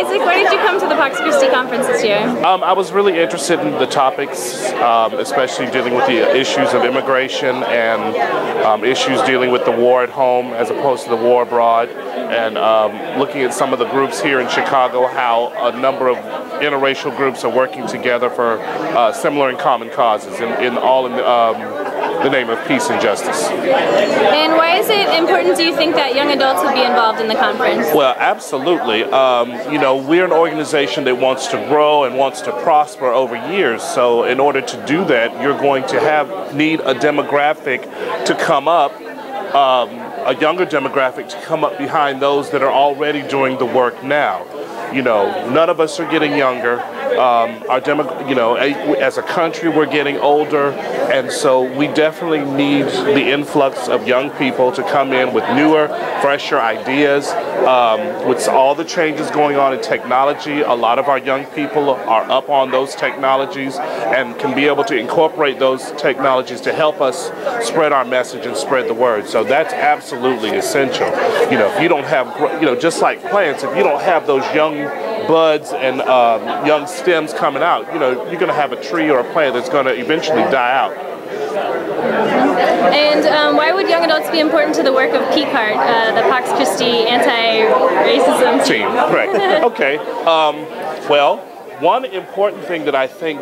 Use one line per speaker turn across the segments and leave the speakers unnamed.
Isaac, why did you come to the PCUSA conference this year?
I was really interested in the topics, especially dealing with the issues of immigration and issues dealing with the war at home as opposed to the war abroad, and looking at some of the groups here in Chicago, how a number of interracial groups are working together for similar and common causes, all in the name of peace and justice.
And why is it important, do you think, that young adults would be involved in the conference?
Well, absolutely. You know, we're an organization that wants to grow and wants to prosper over years. So in order to do that, you're going to need a demographic to come up, a younger demographic to come up behind those that are already doing the work now. You know, none of us are getting younger. As a country, we're getting older, and so we definitely need the influx of young people to come in with newer, fresher ideas. With all the changes going on in technology, a lot of our young people are up on those technologies and can be able to incorporate those technologies to help us spread our message and spread the word. So that's absolutely essential. You know, if you don't have, just like plants, if you don't have those young buds and young stems coming out, you're going to have a tree or a plant that's going to eventually die out.
And why would young adults be important to the work of PCART, the PCUSA anti-racism
team? Correct. Okay. Well, one important thing that I think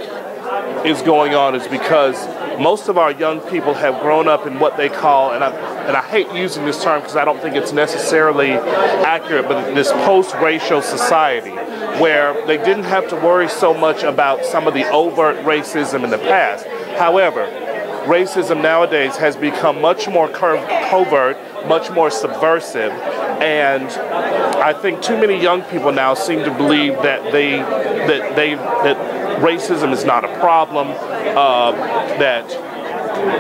is going on is because most of our young people have grown up in what they call, and I hate using this term because I don't think it's necessarily accurate, but this post-racial society where they didn't have to worry so much about some of the overt racism in the past. However, racism nowadays has become much more covert, much more subversive, and I think too many young people now seem to believe that racism is not a problem, that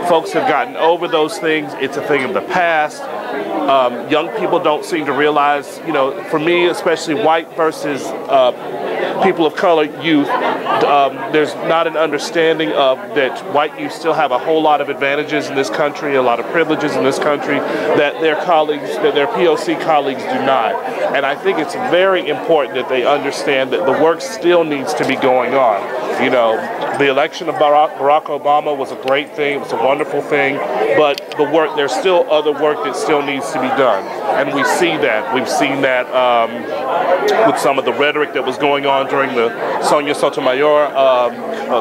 folks have gotten over those things, it's a thing of the past. Young people don't seem to realize, for me, especially white versus people of color youth, there's not an understanding of that white youth still have a whole lot of advantages in this country, a lot of privileges in this country that their colleagues, that their POC colleagues do not. And I think it's very important that they understand that the work still needs to be going on. The election of Barack Obama was a great thing, it was a wonderful thing, but there's still other work that still needs to be done. And we see that. We've seen that with some of the rhetoric that was going on during the Sonia Sotomayor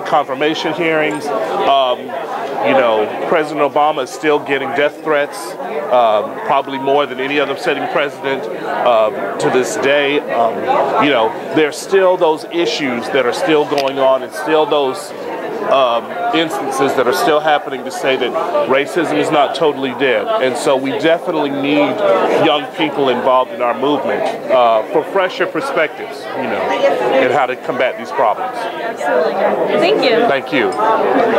confirmation hearings. President Obama is still getting death threats, probably more than any other sitting president to this day. There's still those issues that are still going on, and still those instances that are still happening to say that racism is not totally dead. And so we definitely need young people involved in our movement for fresher perspectives, and how to combat these problems.
Absolutely. Thank you.
Thank you.